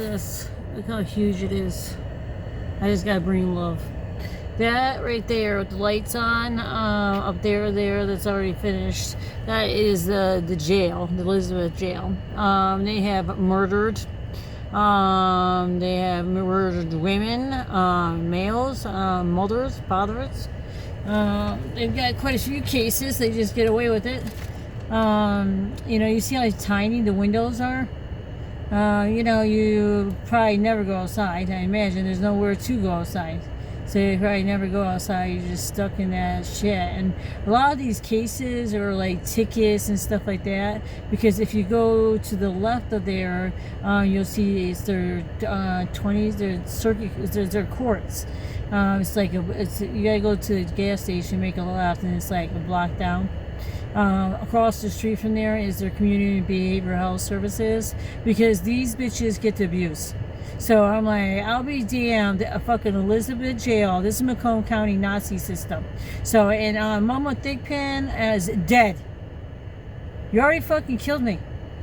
this. Look how huge it is. I just gotta bring love. That right there with the lights on, up there, that's already finished. That is the jail, the Elizabeth jail. They have murdered. They have murdered women, males, mothers, fathers. They've got quite a few cases. They just get away with it. You know, you see how tiny the windows are? You know, you probably never go outside. I imagine there's nowhere to go outside. So you probably never go outside. You're just stuck in that shit. And a lot of these cases are like tickets and stuff like that. Because if you go to the left of there, you'll see it's their 20s, their circuit, their courts. It's like you gotta go to the gas station, make a left, and it's like a block down. Across the street from there is their community behavioral health services, because these bitches get to abuse. So I'm like, I'll be damned, a fucking Elizabeth jail. This is Macomb County Nazi system. So, and Mama Thickpen is dead. You already fucking killed me.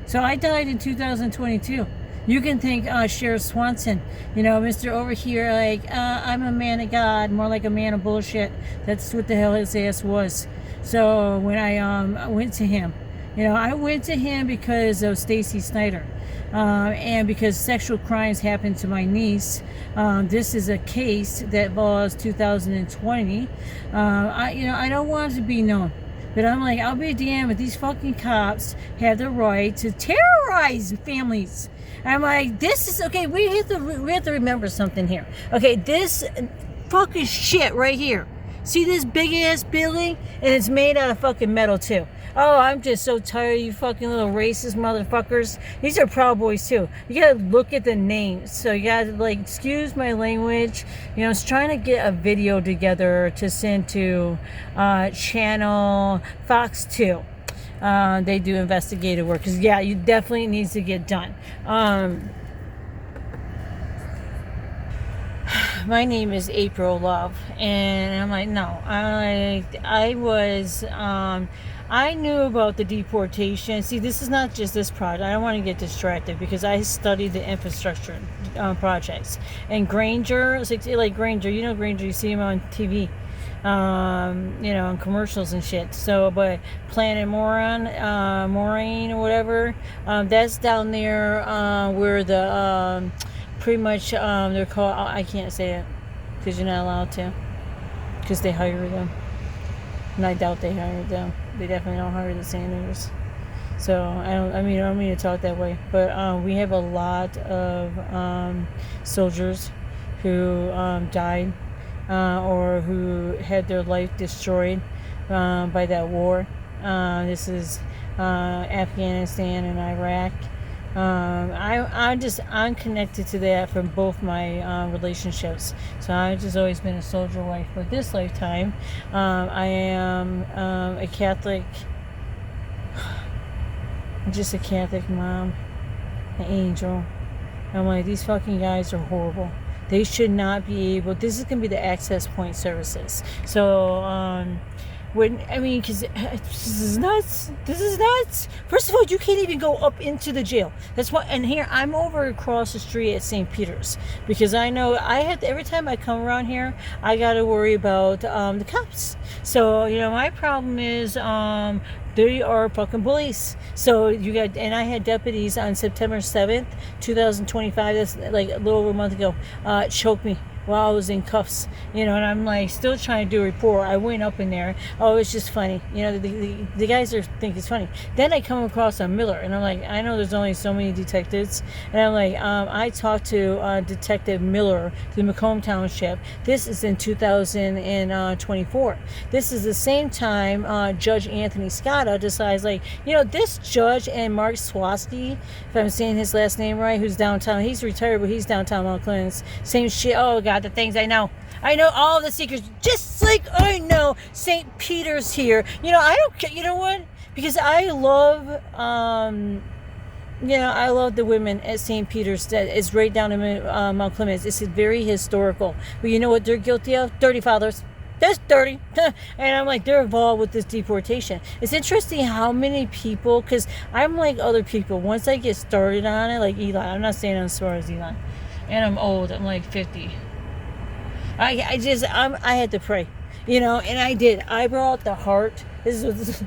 So I died in 2022. You can thank Sheriff Swanson, you know, Mr. Over here, like, I'm a man of God, more like a man of bullshit. That's what the hell his ass was. So when I went to him, you know, I went to him because of Stacy Snyder. And because sexual crimes happened to my niece. This is a case that involves 2020. I don't want it to be known, but I'm like, I'll be damned if these fucking cops have the right to terrorize families. I'm like, this is okay. We have to remember something here. Okay, this fucking shit right here. See this big ass building, and it's made out of fucking metal too. Oh, I'm just so tired of you fucking little racist motherfuckers. These are Proud Boys too. You gotta look at the names. So you gotta, like, excuse my language. You know, I was trying to get a video together to send to channel Fox 2. They do investigative work. Because, yeah, you definitely needs to get done. My name is April Love, and I'm like, no, I knew about the deportation. See, this is not just this project. I don't want to get distracted because I studied the infrastructure projects. And Granger, it's like Granger, you know Granger, you see him on TV, you know, in commercials and shit. So, but Planet Moraine or whatever, that's down there where the pretty much they're called, I can't say it because you're not allowed to, because they hire them, and I doubt they hired them. They definitely don't hire the Sanders. So I don't mean to talk that way, but we have a lot of soldiers who died or who had their life destroyed by that war. This is Afghanistan and Iraq. I'm connected to that from both my relationships. So I've just always been a soldier wife. But this lifetime, I am a Catholic, just a Catholic mom, an angel. I'm like, these fucking guys are horrible. They should not be able. This is gonna be the access point services. So because this is nuts. This is nuts. First of all, you can't even go up into the jail. That's why. And here I'm over across the street at St. Peter's, because I know I have every time I come around here, I got to worry about the cops. So you know, my problem is they are fucking police. So you got, and I had deputies on September 7th, 2025. That's like a little over a month ago. Choke me while I was in cuffs, you know, and I'm like still trying to do a report. I went up in there. Oh, it's just funny, you know. The guys think it's funny. Then I come across a Miller, and I'm like, I know there's only so many detectives, and I'm like, I talked to Detective Miller, the Macomb Township. This is in 2024. This is the same time Judge Anthony Scotta decides, like, you know, this judge and Mark Swasky, if I'm saying his last name right, who's downtown. He's retired, but he's downtown Mount Clemens. Same shit. Oh God, the things I know all the secrets, just like I know St. Peter's here. You know, I don't care. You know what? Because I love, I love the women at St. Peter's. That is right down in Mount Clemens. It's very historical. But you know what they're guilty of? Dirty fathers. That's dirty. And I'm like, they're involved with this deportation. It's interesting how many people, because I'm like other people, once I get started on it, like Elon, I'm not saying I'm as smart as Elon, and I'm old, I'm like 50. I had to pray, and I did. I brought the heart. This is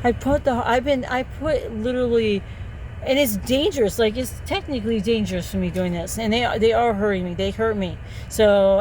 I put literally, and it's dangerous. Like, it's technically dangerous for me doing this, and they are hurting me. They hurt me. So,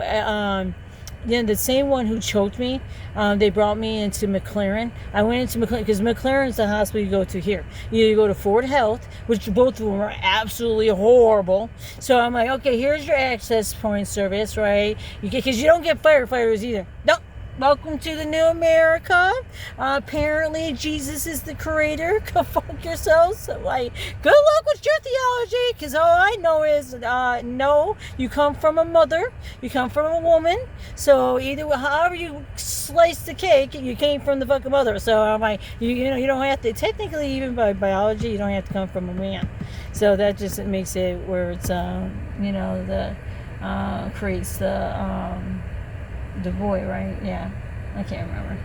the same one who choked me, they brought me into McLaren. I went into McLaren because McLaren's the hospital you go to here. You go to Fort Health, which both of them are absolutely horrible. So I'm like, okay, here's your access point service, right? Because you don't get firefighters either. Nope. Welcome to the new America. Apparently, Jesus is the creator. Go fuck yourselves. Like, good luck with your theology, because all I know is, no, you come from a mother, you come from a woman. So however you slice the cake, you came from the fucking mother. So I'm like, you don't have to. Technically, even by biology, you don't have to come from a man. So that just makes it where it's, creates the boy, right? Yeah, I can't remember.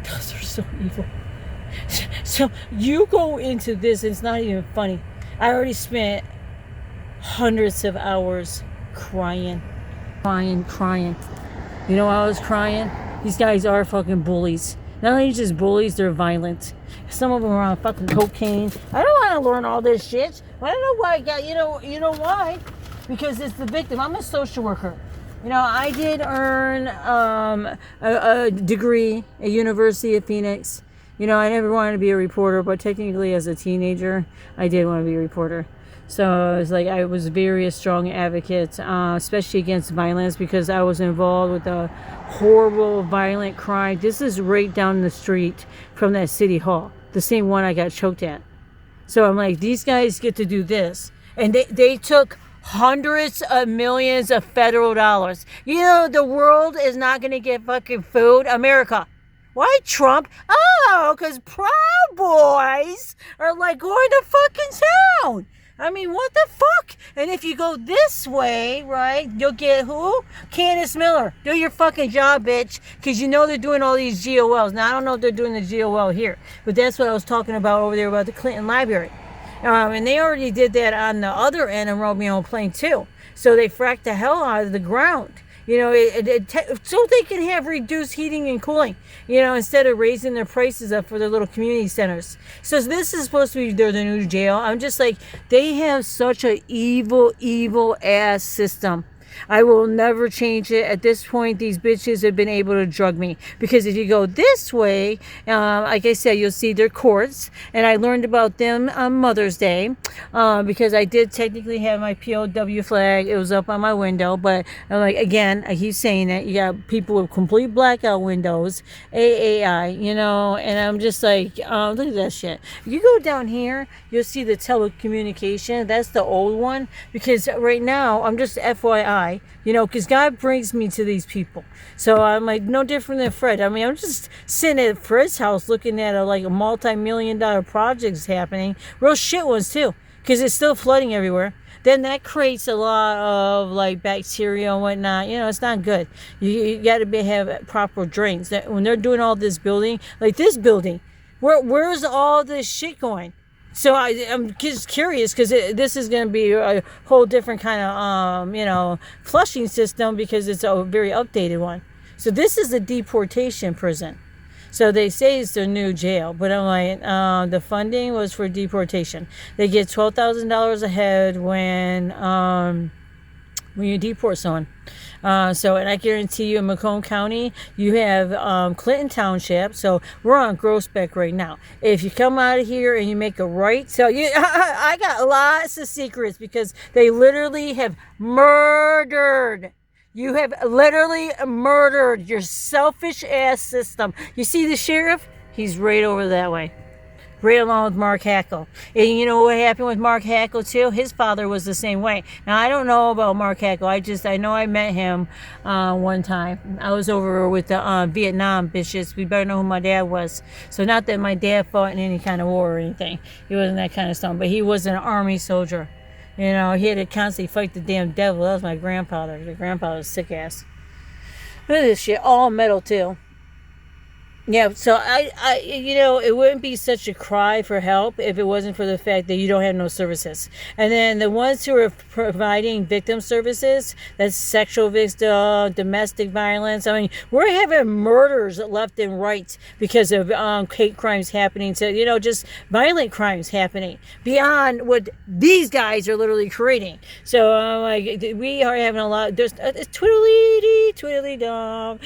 Those are so evil. So you go into this, and it's not even funny. I already spent hundreds of hours crying. You know why I was crying? These guys are fucking bullies. Not only just bullies, they're violent. Some of them are on fucking cocaine. I don't want to learn all this shit. I don't know why I got, you know why? Because it's the victim. I'm a social worker. I did earn a degree at University of Phoenix. I never wanted to be a reporter, but technically as a teenager, I did want to be a reporter. So it's like I was very strong advocate, especially against violence, because I was involved with a horrible violent crime. This is right down the street from that city hall, the same one I got choked at. So I'm like, these guys get to do this. And they took hundreds of millions of federal dollars. The world is not going to get fucking food. America. Why Trump? Oh, because Proud Boys are like going to fucking town. I mean, what the fuck? And if you go this way, right, you'll get who? Candace Miller. Do your fucking job, bitch. Because they're doing all these GOLs. Now, I don't know if they're doing the GOL here. But that's what I was talking about over there about the Clinton Library. And they already did that on the other end of Romeo Plate too. So they fracked the hell out of the ground, so they can have reduced heating and cooling, instead of raising their prices up for their little community centers. So this is supposed to be the new jail. I'm just like, they have such a evil ass system. I will never change it. At this point, these bitches have been able to drug me. Because if you go this way, like I said, you'll see their courts. And I learned about them on Mother's Day. Because I did technically have my POW flag. It was up on my window. But again, I keep saying that. You got people with complete blackout windows. AAI, And I'm just like, look at that shit. You go down here, you'll see the telecommunication. That's the old one. Because right now, I'm just FYI. Because God brings me to these people. So I'm like, no different than Fred. I mean, I'm just sitting at Fred's house looking at a multi-million-dollar projects happening. Real shit ones, too. Because it's still flooding everywhere. Then that creates a lot of, bacteria and whatnot. It's not good. You got to have proper drains. When they're doing all this building, like this building, where's all this shit going? So I'm just curious, because this is going to be a whole different kind of, flushing system, because it's a very updated one. So this is a deportation prison. So they say it's their new jail, but I'm like, the funding was for deportation. They get $12,000 a head when you deport someone. And I guarantee you in Macomb County, you have Clinton Township. So we're on Groesbeck right now. If you come out of here and you make a right, so I got lots of secrets, because they literally have murdered. You have literally murdered your selfish ass system. You see the sheriff? He's right over that way. Right along with Mark Hackle. And you know what happened with Mark Hackle too? His father was the same way. Now, I don't know about Mark Hackle. I know I met him one time. I was over with the Vietnam bitches. We better know who my dad was. So not that my dad fought in any kind of war or anything. He wasn't that kind of stuff. But he was an army soldier. He had to constantly fight the damn devil. That was my grandfather. My grandfather was sick ass. Look at this shit, all metal too. Yeah, so it wouldn't be such a cry for help if it wasn't for the fact that you don't have no services. And then the ones who are providing victim services, that's sexual victim, domestic violence. I mean, we're having murders left and right because of hate crimes happening to, just violent crimes happening beyond what these guys are literally creating. So, we are having a lot, there's twiddly dum.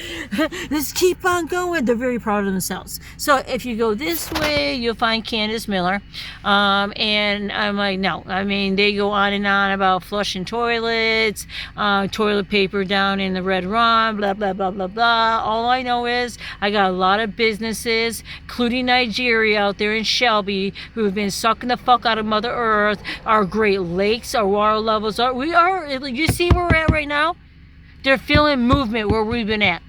Let's keep on going. They're very proud of themselves. So if you go this way, you'll find Candace Miller. And I'm like, no. I mean, they go on and on about flushing toilets, toilet paper down in the Red Run, blah, blah, blah, blah, blah. All I know is I got a lot of businesses, including Nigeria out there in Shelby, who have been sucking the fuck out of Mother Earth. Our Great Lakes, our water levels you see where we're at right now? They're feeling movement where we've been at.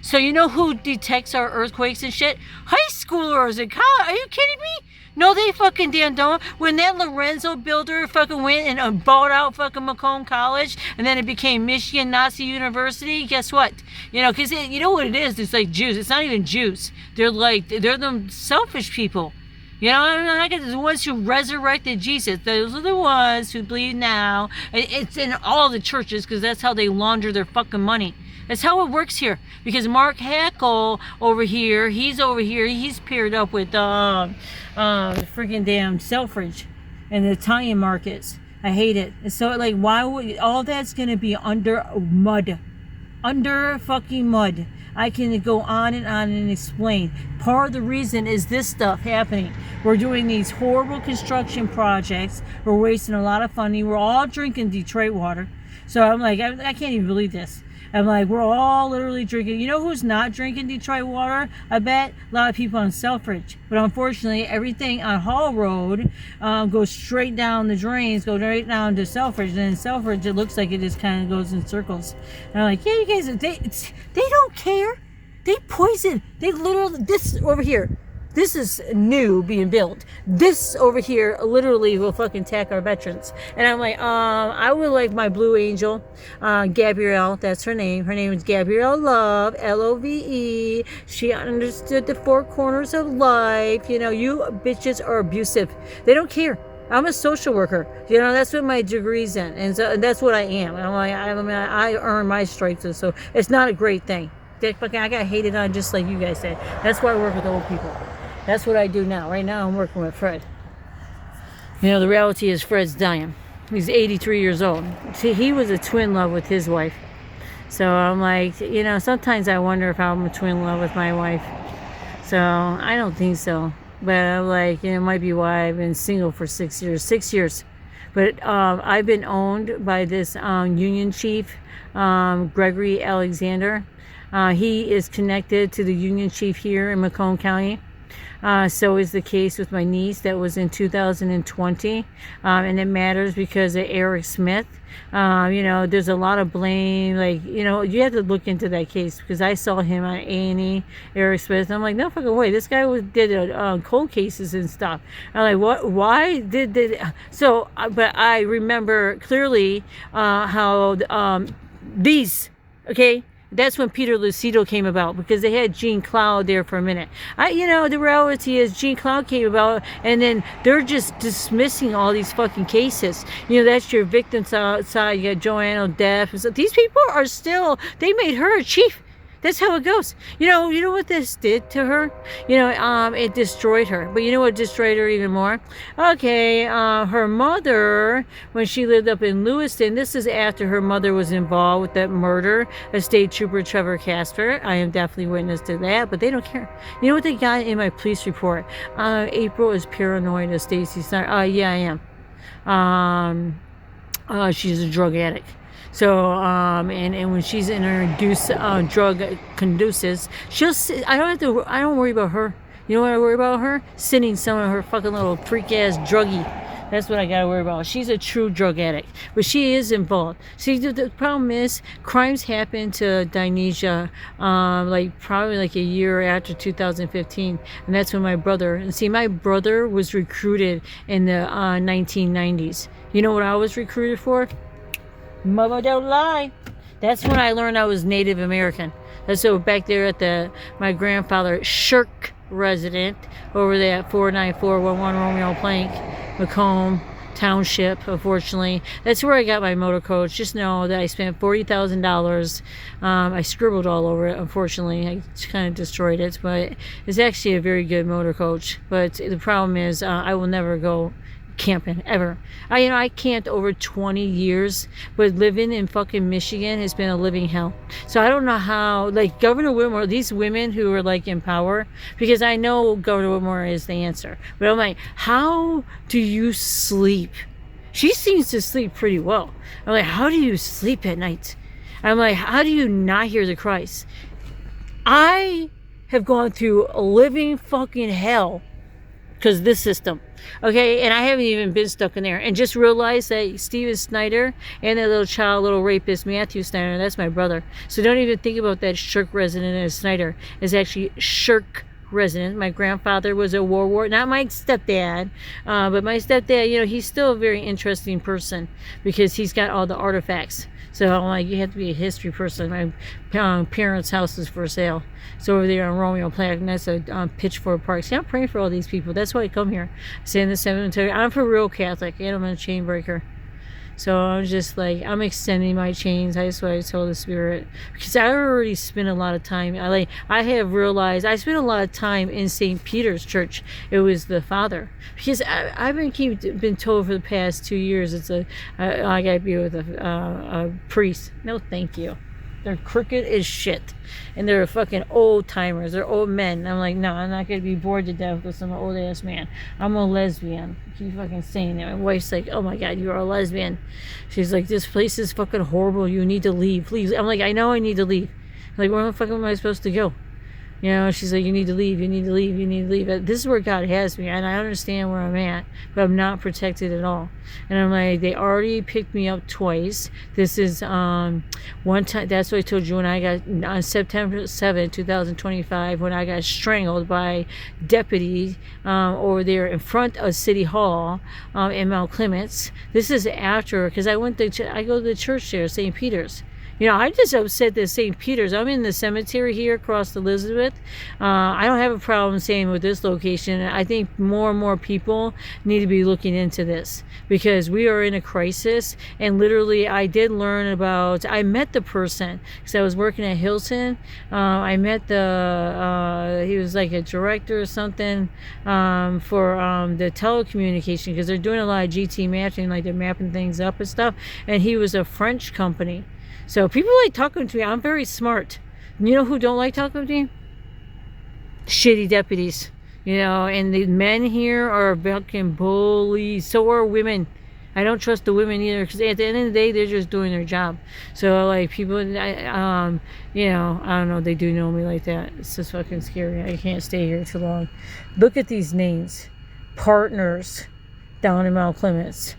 So you know who detects our earthquakes and shit? High schoolers in college. Are you kidding me? No, they fucking damn don't. When that Lorenzo builder fucking went and bought out fucking Macomb College, and then it became Michigan Nazi University, guess what? Because you know what it is? It's like Jews. It's not even Jews. They're the selfish people. I get the ones who resurrected Jesus. Those are the ones who believe now. It's in all the churches because that's how they launder their fucking money. That's how it works here. Because Mark Hackle he's paired up with freaking damn Selfridge and the Italian markets. I hate it. So why would all that's gonna be under mud? Under fucking mud. I can go on and explain. Part of the reason is this stuff happening. We're doing these horrible construction projects. We're wasting a lot of funding. We're all drinking Detroit water. So I'm like, I can't even believe this. I'm like, we're all literally drinking. You know who's not drinking Detroit water? I bet a lot of people on Selfridge. But unfortunately, everything on Hall Road goes straight down the drains, go right down to Selfridge. And in Selfridge, it looks like it just kind of goes in circles. And I'm like, yeah, you guys, they don't care. They poison. They literally, this over here. This is new being built. This over here literally will fucking attack our veterans. And I'm like, I would like my Blue Angel, Gabrielle, that's her name. Her name is Gabrielle Love, Love. She understood the four corners of life. You bitches are abusive. They don't care. I'm a social worker. That's what my degree's in. And so that's what I am. I'm like, I earn my stripes. So it's not a great thing. I got hated on just like you guys said. That's why I work with old people. That's what I do now. Right now I'm working with Fred. The reality is Fred's dying. He's 83 years old. See, he was a twin love with his wife. So I'm like, sometimes I wonder if I'm a twin love with my wife. So I don't think so. But I'm like, it might be why I've been single for 6 years. 6 years. But I've been owned by this Union chief, Gregory Alexander. He is connected to the Union chief here in Macomb County. So is the case with my niece that was in 2020. And it matters because of Eric Smith. There's a lot of blame. You have to look into that case because I saw him on A&E, Eric Smith. And I'm like, no fucking way. This guy did cold cases and stuff. I'm like, what? Why did so? But I remember clearly how these, okay? That's when Peter Lucido came about because they had Jean Cloud there for a minute. The reality is Jean Cloud came about and then they're just dismissing all these fucking cases. That's your victims outside. You got Joanne O'Deff. So these people are still, they made her a chief. That's how it goes. You know what this did to her? It destroyed her. But you know what destroyed her even more? Okay, her mother, when she lived up in Lewiston, this is after her mother was involved with that murder of State Trooper Trevor Casper. I am definitely witness to that, but they don't care. You know what they got in my police report? April is paranoid of Stacy Snyder. Yeah, I am. She's a drug addict. So, and when she's in her drug conduces, I don't worry about her. You know what I worry about her? Sending some of her fucking little freak-ass druggie. That's what I gotta worry about. She's a true drug addict, but she is involved. See, the problem is crimes happen to Dinesia, probably a year after 2015, and that's when my brother was recruited in the 1990s. You know what I was recruited for? Mother don't lie. That's when I learned I was Native American. And so back there at my grandfather's Shirk resident over there at 49411 Romeo Plank, Macomb Township, unfortunately. That's where I got my motor coach. Just know that I spent $40,000. I scribbled all over it, unfortunately. I kind of destroyed it, but it's actually a very good motor coach. But the problem is I will never go camping ever. I camped over 20 years, but living in fucking Michigan has been a living hell. So I don't know how, like, Governor Whitmore, these women who are like in power, because I know Governor Whitmore is the answer, but I'm like, how do you sleep? She seems to sleep pretty well. I'm like, how do you sleep at night? I'm like, how do you not hear the cries? I have gone through a living fucking hell because of this system. Okay, and I haven't even been stuck in there. And just realized that Steven Snyder and that little rapist, Matthew Snyder, that's my brother. So don't even think about that Shirk resident as Snyder. It's actually Shirk resident. My grandfather was a war, not my stepdad, but my stepdad, he's still a very interesting person because he's got all the artifacts. So I'm like, you have to be a history person. My parents' house is for sale. So over there on Romeo Plate, and that's a Pitchfork Park. See, I'm praying for all these people. That's why I come here. I stay in the cemetery. I'm for real Catholic, and I'm a chain breaker. So I'm just like, I'm extending my chains. That's what I told the Spirit. Because I already spent a lot of time. I have realized I spent a lot of time in St. Peter's Church. It was the Father. Because I've been told for the past 2 years, I got to be with a priest. No, thank you. They're crooked as shit. And they're fucking old timers. They're old men. And I'm like, no, I'm not going to be bored to death with some old ass man. I'm a lesbian. Keep fucking saying that. My wife's like, oh my God, you're a lesbian. She's like, this place is fucking horrible. You need to leave. Please. I'm like, I know I need to leave. I'm like, where the fuck am I supposed to go? She's like, you need to leave, you need to leave, you need to leave. This is where God has me, and I understand where I'm at, but I'm not protected at all. And I'm like, they already picked me up twice. This is one time, that's what I told you when I got, on September 7, 2025, when I got strangled by deputies over there in front of City Hall in Mount Clements. This is after, because I go to the church there, St. Peter's. I'm just upset that St. Peter's, I'm in the cemetery here across Elizabeth. I don't have a problem saying with this location. I think more and more people need to be looking into this because we are in a crisis. And literally, I did learn I met the person because I was working at Hilton. I met he was like a director or something for the telecommunication because they're doing a lot of GT matching, like they're mapping things up and stuff. And he was a French company. So people like talking to me. I'm very smart. You know who don't like talking to me? Shitty deputies. And the men here are fucking bullies. So are women. I don't trust the women either because at the end of the day, they're just doing their job. So like people, I don't know. They do know me like that. It's just fucking scary. I can't stay here too long. Look at these names. Partners down in Mount Clements.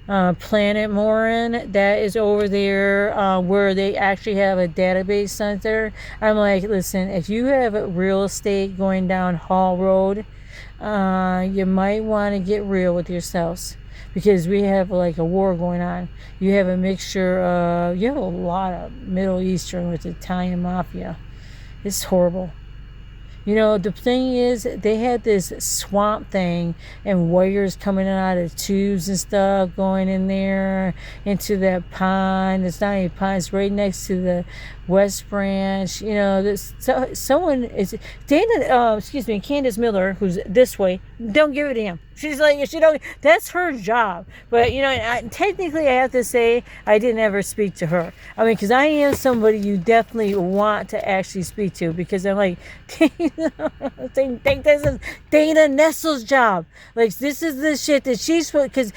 Planet Morin, that is over there where they actually have a database center. I'm like, listen, if you have real estate going down Hall Road, you might want to get real with yourselves because we have like a war going on. You have a mixture of, you have a lot of Middle Eastern with Italian mafia. It's horrible. The thing is, they had this swamp thing and wires coming out of tubes and stuff going in there into that pond. It's not even a pond. It's right next to the West Branch. Someone is Candace Miller, who's this way. Don't give a damn. She's like, that's her job. But, technically I have to say I didn't ever speak to her. Because I am somebody you definitely want to actually speak to because I'm like, think this is Dana Nestle's job. Like, this is the shit that she's, because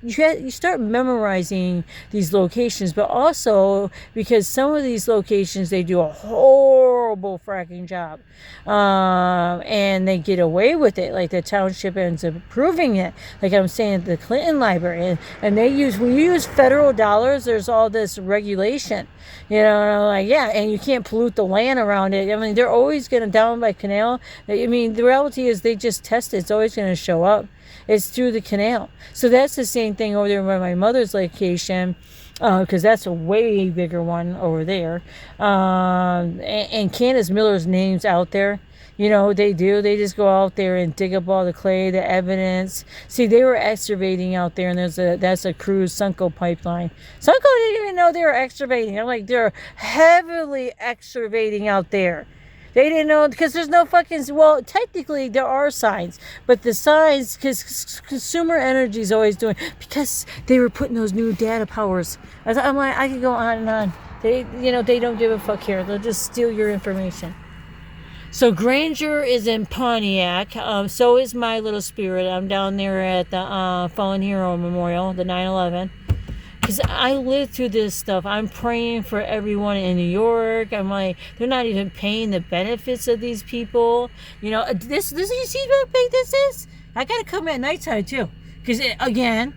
you start memorizing these locations, but also because some of these locations, they do a horrible fracking job. And they get away with it. Like the township ends up approving it. Like I'm saying at the Clinton Library. And when you use federal dollars, there's all this regulation. And you can't pollute the land around it. They're always going to down by canal. The reality is they just test it. It's always going to show up. It's through the canal. So that's the same thing over there by my mother's location. because that's a way bigger one over there. And Candace Miller's name's out there. You know what they do? They just go out there and dig up all the clay, the evidence. See, they were excavating out there, and that's a cruise Sunco pipeline. Sunco didn't even know they were excavating. I'm like, they're heavily excavating out there. They didn't know, because there's no fucking, well, technically there are signs, but the signs, because consumer energy is always doing, because they were putting those new data powers. I'm like, I could go on and on. They don't give a fuck here. They'll just steal your information. So Granger is in Pontiac. So is my little spirit. I'm down there at the Fallen Hero Memorial, the 9/11. Because I lived through this stuff. I'm praying for everyone in New York. I'm like, they're not even paying the benefits of these people. You know, this you see how big this is? I got to come at nighttime too. Because, again,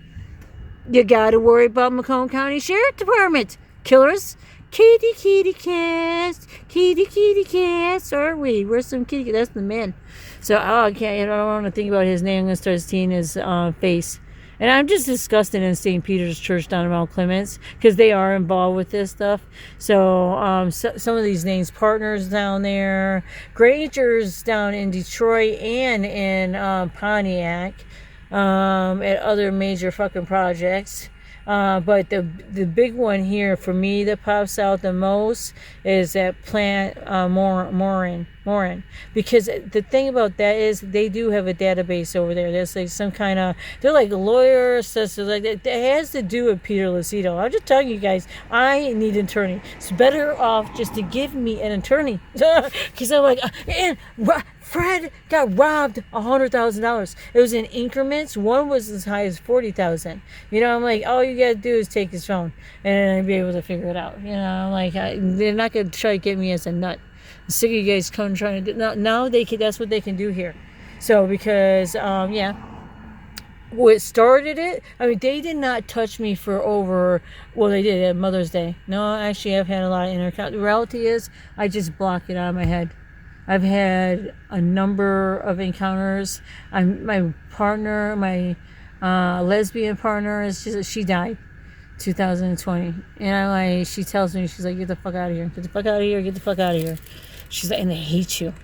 you got to worry about Macomb County Sheriff Department. Killers. Kitty cats, kitty cats, aren't we? Where's some kitty cats? That's the man. So I don't want to think about his name. I'm gonna start seeing his face, and I'm just disgusted in St. Peter's Church down in Mount Clements, because they are involved with this stuff. So, some of these names, Partners down there, Granger's down in Detroit and in Pontiac, at other major fucking projects. But the big one here for me that pops out the most is that plant Morin. Because the thing about that is they do have a database over there. There's like some kind of, they're like lawyers, so like that. It has to do with Peter Lucido. I'm just telling you guys, I need an attorney. It's better off just to give me an attorney. Because I'm like, and Fred got robbed $100,000. It was in increments. One was as high as $40,000. You know, I'm like, all you gotta do is take his phone and I'd be able to figure it out. You know, like they're not gonna try to get me as a nut. I'm sick of you guys coming trying to do. Now they can. That's what they can do here. So because what started it? I mean, they did not touch me for over. Well, they did at Mother's Day. No, actually, I've had a lot of encounter. The reality is, I just block it out of my head. I've had a number of encounters. My partner, my lesbian partner, she died 2020. And I'm like, she tells me, she's like, get the fuck out of here. Get the fuck out of here. Get the fuck out of here. She's like, and they hate you.